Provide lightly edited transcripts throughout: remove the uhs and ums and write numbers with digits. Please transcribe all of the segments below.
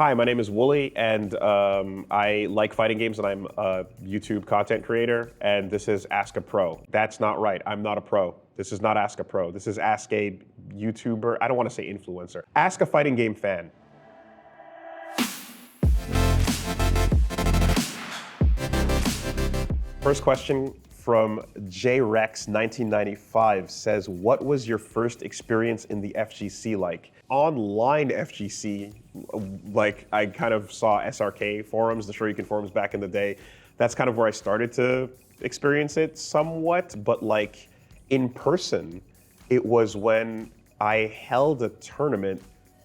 Hi, my name is Woolie, and I like fighting games, and I'm a YouTube content creator, and this is Ask a Pro. That's not right. I'm not a pro. This is not Ask a Pro. This is Ask a YouTuber. I don't want to say influencer. Ask a fighting game fan. First question from JRex1995 says, what was your first experience in the FGC like? Online FGC, like I kind of saw SRK forums, the Shoryuken forums back in the day. That's kind of where I started to experience it somewhat, but like in person, it was when I held a tournament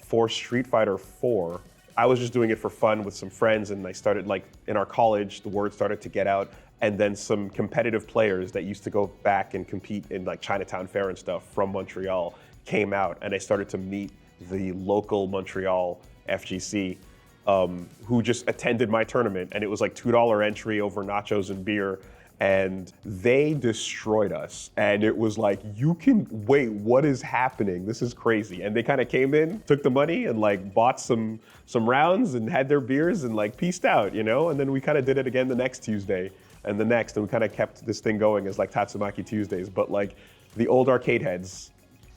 for Street Fighter 4. I was just doing it for fun with some friends, and I started like in our college, the word started to get out. And then some competitive players that used to go back and compete in like Chinatown Fair and stuff from Montreal came out, and I started to meet the local Montreal FGC who just attended my tournament, and it was like $2 entry over nachos and beer, and they destroyed us. And it was like, you can, wait, what is happening? This is crazy. And they kind of came in, took the money and like bought some rounds and had their beers and like peaced out, you know? And then we kind of did it again the next Tuesday and the next, and we kind of kept this thing going as like Tatsumaki Tuesdays. But like the old arcade heads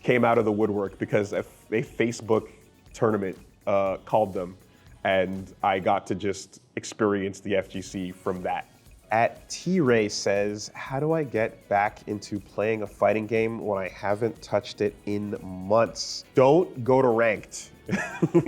came out of the woodwork because a Facebook tournament called them, and I got to just experience the FGC from that. At T-Ray says, how do I get back into playing a fighting game when I haven't touched it in months? Don't go to ranked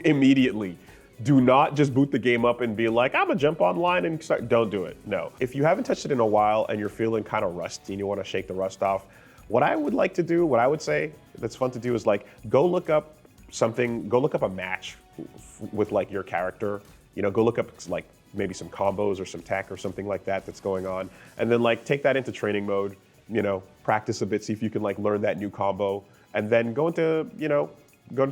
immediately. Do not just boot the game up and be like, I'm gonna jump online and start. Don't do it, no. If you haven't touched it in a while and you're feeling kind of rusty and you wanna shake the rust off, what I would like to do, what I would say that's fun to do is like, go look up a match with like your character, you know, go look up like maybe some combos or some tech or something like that that's going on. And then like take that into training mode, you know, practice a bit, see if you can like learn that new combo, and then go into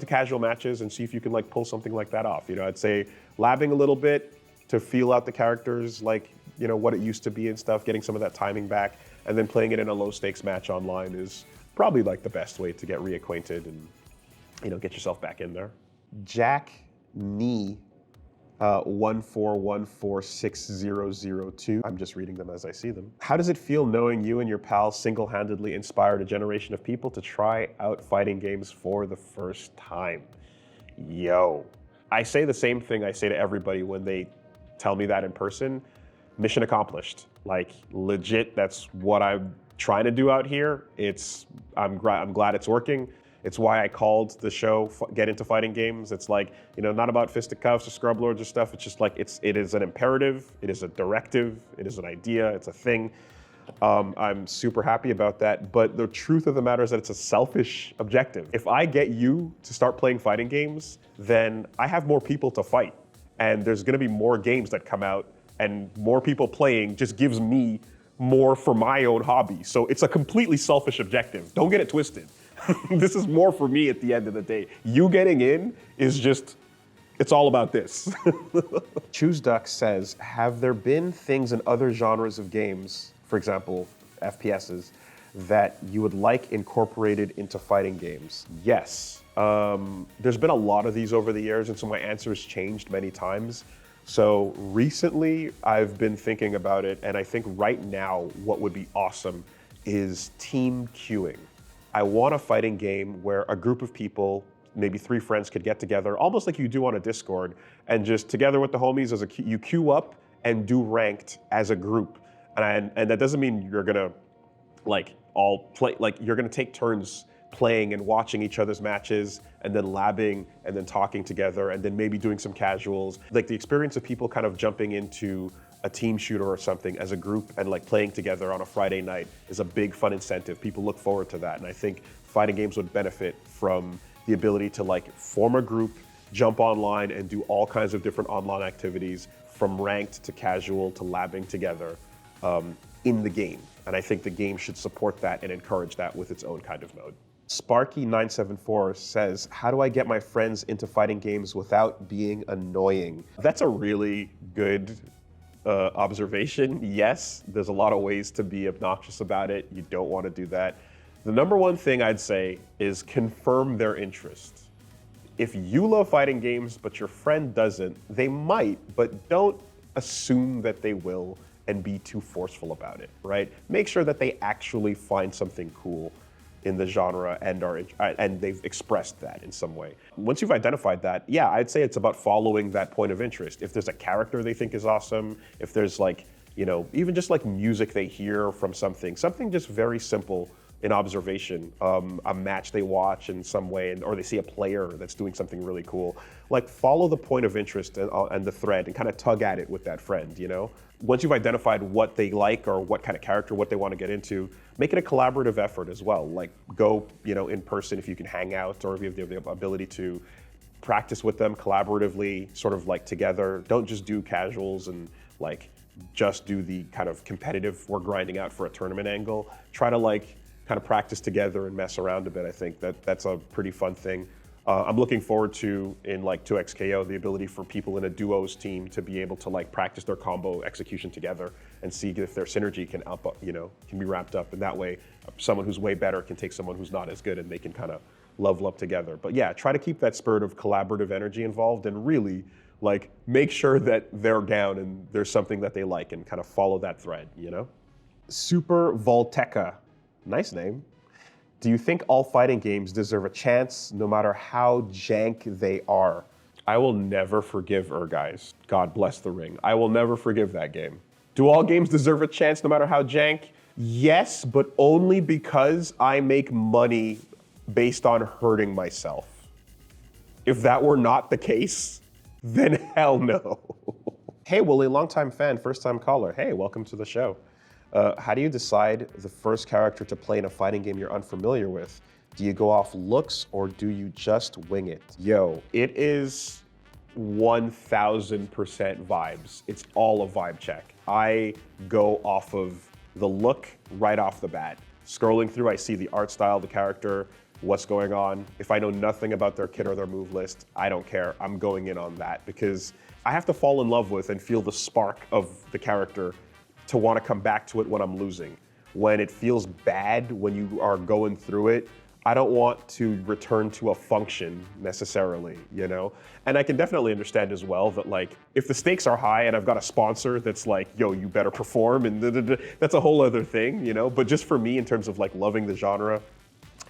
casual matches and see if you can like pull something like that off. You know, I'd say labbing a little bit to feel out the characters, like, you know, what it used to be and stuff, getting some of that timing back, and then playing it in a low stakes match online is probably like the best way to get reacquainted and, you know, get yourself back in there. Jack Nee 141460002. I'm just reading them as I see them. How does it feel knowing you and your pals single-handedly inspired a generation of people to try out fighting games for the first time? Yo, I say the same thing I say to everybody when they tell me that in person. Mission accomplished. Like legit, that's what I'm trying to do out here. I'm glad it's working. It's why I called the show Get Into Fighting Games. It's like, you know, not about fisticuffs or scrub lords or stuff. It's just like, it is an imperative, it is a directive, it is an idea, it's a thing. I'm super happy about that, but the truth of the matter is that it's a selfish objective. If I get you to start playing fighting games, then I have more people to fight. And there's gonna be more games that come out, and more people playing just gives me more for my own hobby. So it's a completely selfish objective. Don't get it twisted. This is more for me at the end of the day. You getting in is just, it's all about this. Choose Duck says, have there been things in other genres of games, for example, FPSs, that you would like incorporated into fighting games? Yes. There's been a lot of these over the years, and so my answer has changed many times. So recently, I've been thinking about it, and I think right now, what would be awesome is team queuing. I want a fighting game where a group of people, maybe 3 friends, could get together, almost like you do on a Discord, and just together with the homies, you queue up and do ranked as a group. And that doesn't mean you're gonna like all play, like you're gonna take turns playing and watching each other's matches, and then labbing, and then talking together, and then maybe doing some casuals. Like the experience of people kind of jumping into a team shooter or something as a group and like playing together on a Friday night is a big fun incentive. People look forward to that. And I think fighting games would benefit from the ability to like form a group, jump online, and do all kinds of different online activities, from ranked to casual to labbing together in the game. And I think the game should support that and encourage that with its own kind of mode. Sparky974 says, how do I get my friends into fighting games without being annoying? That's a really good observation. Yes, there's a lot of ways to be obnoxious about it. You don't want to do that. The number one thing I'd say is confirm their interest. if you love fighting games but your friend doesn't, they might, but don't assume that they will and be too forceful about it, right? Make sure that they actually find something cool in the genre and they've expressed that in some way. Once you've identified that, yeah, I'd say it's about following that point of interest. If there's a character they think is awesome, if there's like, even just like music they hear from something just very simple in observation, a match they watch in some way, or they see a player that's doing something really cool, like follow the point of interest and the thread and kind of tug at it with that friend, Once you've identified what they like or what kind of character, what they want to get into, make it a collaborative effort as well. Like go, in person if you can hang out, or if you have the ability to practice with them collaboratively, sort of like together. Don't just do casuals and like just do the kind of competitive, we're grinding out for a tournament angle. Try to like kind of practice together and mess around a bit. I think that's a pretty fun thing. I'm looking forward to, in like 2XKO, the ability for people in a duos team to be able to like practice their combo execution together and see if their synergy can can be wrapped up. And that way, someone who's way better can take someone who's not as good and they can kind of level up together. But yeah, try to keep that spirit of collaborative energy involved and really like make sure that they're down and there's something that they like and kind of follow that thread, Super Volteca, nice name. Do you think all fighting games deserve a chance, no matter how jank they are? I will never forgive guys. God bless the ring. I will never forgive that game. Do all games deserve a chance, no matter how jank? Yes, but only because I make money based on hurting myself. If that were not the case, then hell no. Hey, Woolie, longtime fan, first-time caller. Hey, welcome to the show. How do you decide the first character to play in a fighting game you're unfamiliar with? Do you go off looks or do you just wing it? Yo, it is 1000% vibes. It's all a vibe check. I go off of the look right off the bat. Scrolling through, I see the art style, the character, what's going on. If I know nothing about their kit or their move list, I don't care. I'm going in on that because I have to fall in love with and feel the spark of the character to want to come back to it when I'm losing. When it feels bad, when you are going through it, I don't want to return to a function necessarily, And I can definitely understand as well that like, if the stakes are high and I've got a sponsor that's like, yo, you better perform and that's a whole other thing, But just for me, in terms of like loving the genre,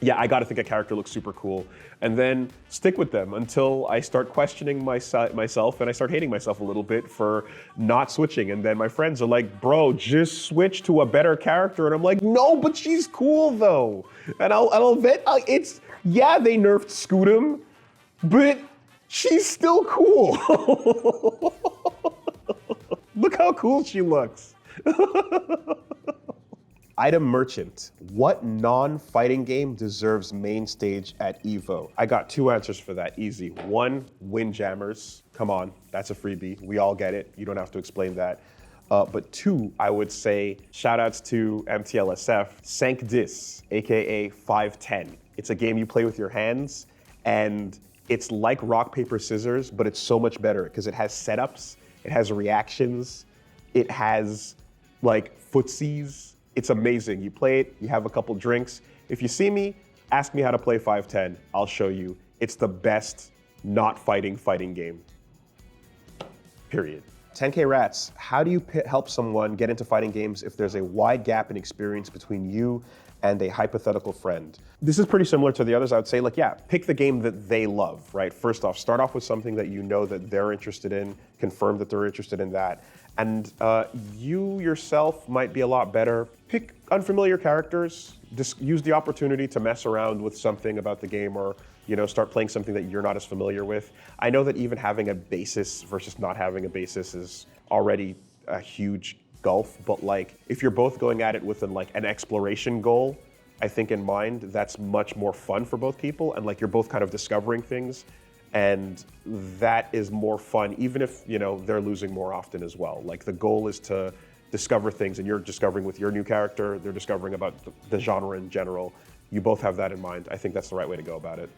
yeah, I gotta think a character looks super cool and then stick with them until I start questioning myself and I start hating myself a little bit for not switching. And then my friends are like, bro, just switch to a better character. And I'm like, no, but she's cool though. And I'll vet, yeah, they nerfed Scootum, but she's still cool. Look how cool she looks. Item Merchant, what non-fighting game deserves main stage at EVO? I got two answers for that, easy. One, Windjammers, come on, that's a freebie. We all get it, you don't have to explain that. But two, I would say, shout outs to MTLSF, Sank Dis, AKA 510. It's a game you play with your hands and it's like rock, paper, scissors, but it's so much better because it has setups, it has reactions, it has like footsies. It's amazing. You play it, you have a couple drinks. If you see me, ask me how to play 510. I'll show you. It's the best not fighting game. Period. 10K Rats, how do you help someone get into fighting games if there's a wide gap in experience between you and a hypothetical friend? This is pretty similar to the others. I would say, like, yeah, pick the game that they love, right? First off, start off with something that you know that they're interested in, confirm that they're interested in that. And you yourself might be a lot better. Pick unfamiliar characters, just use the opportunity to mess around with something about the game or start playing something that you're not as familiar with. I know that even having a basis versus not having a basis is already a huge gulf, but like if you're both going at it with an exploration goal, I think in mind, that's much more fun for both people. And like you're both kind of discovering things. And that is more fun, even if, they're losing more often as well. Like the goal is to discover things and you're discovering with your new character, they're discovering about the genre in general. You both have that in mind. I think that's the right way to go about it.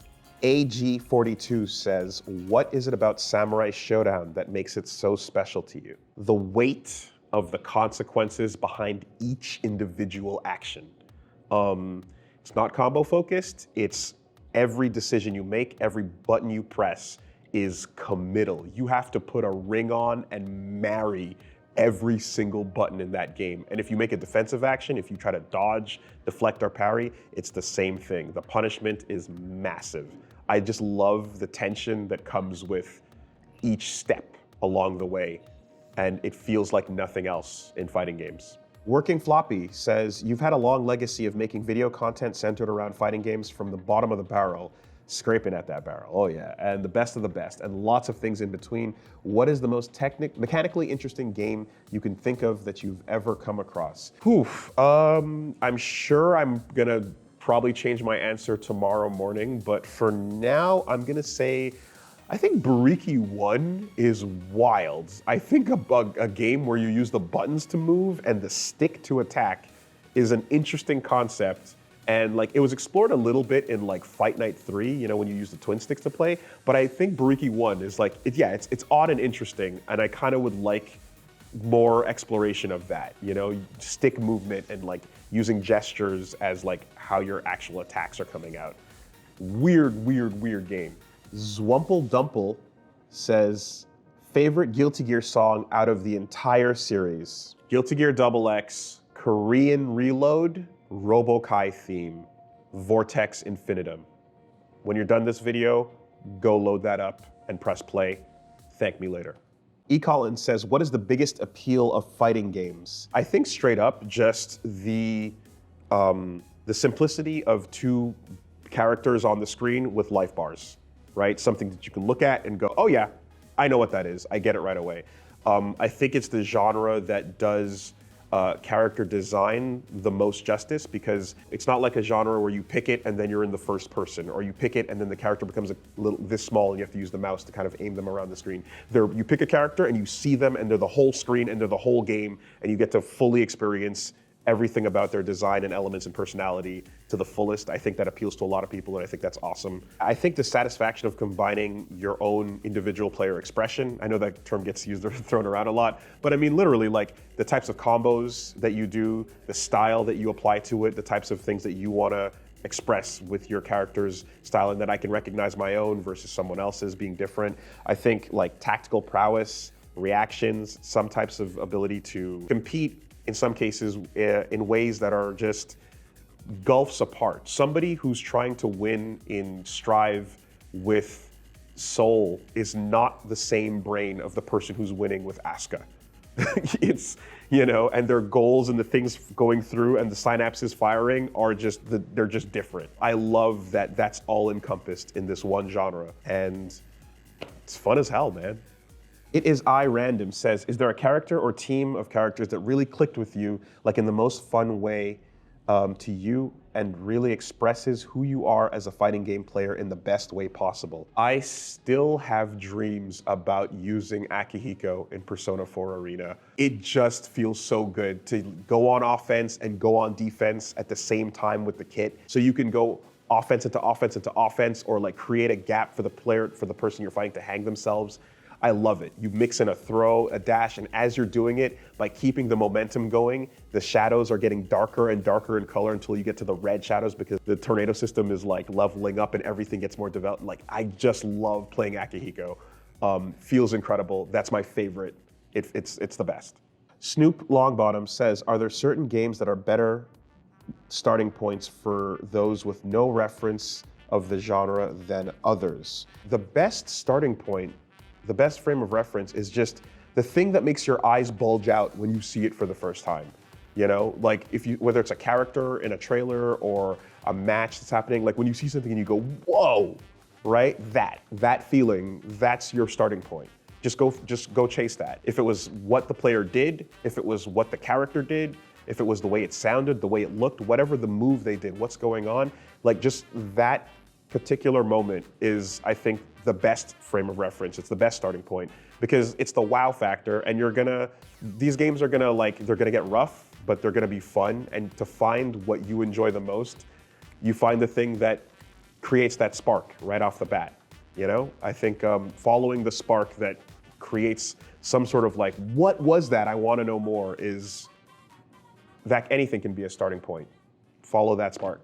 AG42 says, what is it about Samurai Showdown that makes it so special to you? The weight of the consequences behind each individual action. It's not combo focused, it's every decision you make, every button you press is committal. You have to put a ring on and marry every single button in that game. And if you make a defensive action, if you try to dodge, deflect, or parry, it's the same thing. The punishment is massive. I just love the tension that comes with each step along the way, and it feels like nothing else in fighting games. Working Floppy says, you've had a long legacy of making video content centered around fighting games from the bottom of the barrel, scraping at that barrel, oh yeah, and the best of the best, and lots of things in between. What is the most mechanically interesting game you can think of that you've ever come across? I'm sure I'm gonna probably change my answer tomorrow morning, but for now, I'm gonna say, I think Bariki 1 is wild. I think a game where you use the buttons to move and the stick to attack is an interesting concept. And like it was explored a little bit in like Fight Night 3, you know, when you use the twin sticks to play. But I think Bariki 1 is like, it's odd and interesting. And I kind of would like more exploration of that, you know, stick movement and like using gestures as like how your actual attacks are coming out. Weird game. Zwumple Dumple says, favorite Guilty Gear song out of the entire series? Guilty Gear XX, Korean Reload, Robokai theme, Vortex Infinitum. When you're done this video, go load that up and press play. Thank me later. E. Collins says, what is the biggest appeal of fighting games? I think straight up just the simplicity of two characters on the screen with life bars, right? Something that you can look at and go, oh yeah, I know what that is. I get it right away. I think it's the genre that does character design the most justice, because it's not like a genre where you pick it and then you're in the first person, or you pick it and then the character becomes a little this small and you have to use the mouse to kind of aim them around the screen. You pick a character and you see them and they're the whole screen and they're the whole game, and you get to fully experience everything about their design and elements and personality to the fullest. I think that appeals to a lot of people, and I think that's awesome. I think the satisfaction of combining your own individual player expression, I know that term gets used or thrown around a lot, but I mean literally like the types of combos that you do, the style that you apply to it, the types of things that you want to express with your character's style, and that I can recognize my own versus someone else's being different. I think like tactical prowess, reactions, some types of ability to compete in some cases in ways that are just gulfs apart. Somebody who's trying to win in Strive with Soul is not the same brain of the person who's winning with Asuka. It's, you know, and their goals and the things going through and the synapses firing are just, they're just different. I love that that's all encompassed in this one genre, and it's fun as hell, man. It is Random says, is there a character or team of characters that really clicked with you, like in the most fun way to you, and really expresses who you are as a fighting game player in the best way possible? I still have dreams about using Akihiko in Persona 4 Arena. It just feels so good to go on offense and go on defense at the same time with the kit. So you can go offense into offense into offense, or like create a gap for the player, for the person you're fighting to hang themselves. I love it. You mix in a throw, a dash, and as you're doing it, by keeping the momentum going, the shadows are getting darker and darker in color until you get to the red shadows, because the tornado system is like leveling up and everything gets more developed. Like, I just love playing Akihiko. Feels incredible. That's my favorite. It's the best. Snoop Longbottom says, are there certain games that are better starting points for those with no reference of the genre than others? The best starting point, the best frame of reference is just the thing that makes your eyes bulge out when you see it for the first time. You know, like whether it's a character in a trailer or a match that's happening, like when you see something and you go, whoa, right? That feeling, that's your starting point. Just go chase that. If it was what the player did, if it was what the character did, if it was the way it sounded, the way it looked, whatever the move they did, what's going on, like just that particular moment is, I think, the best frame of reference. It's the best starting point, because it's the wow factor, and these games are they're gonna get rough, but they're gonna be fun. And to find what you enjoy the most, you find the thing that creates that spark right off the bat. You know, I think following the spark that creates some sort of like, what was that? I want to know more. Is that anything can be a starting point. Follow that spark.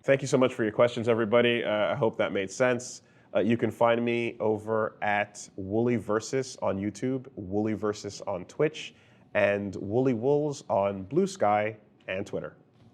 Thank you so much for your questions, everybody. I hope that made sense. You can find me over at Woolie Versus on YouTube, Woolie Versus on Twitch, and Woolie Wolves on Blue Sky and Twitter.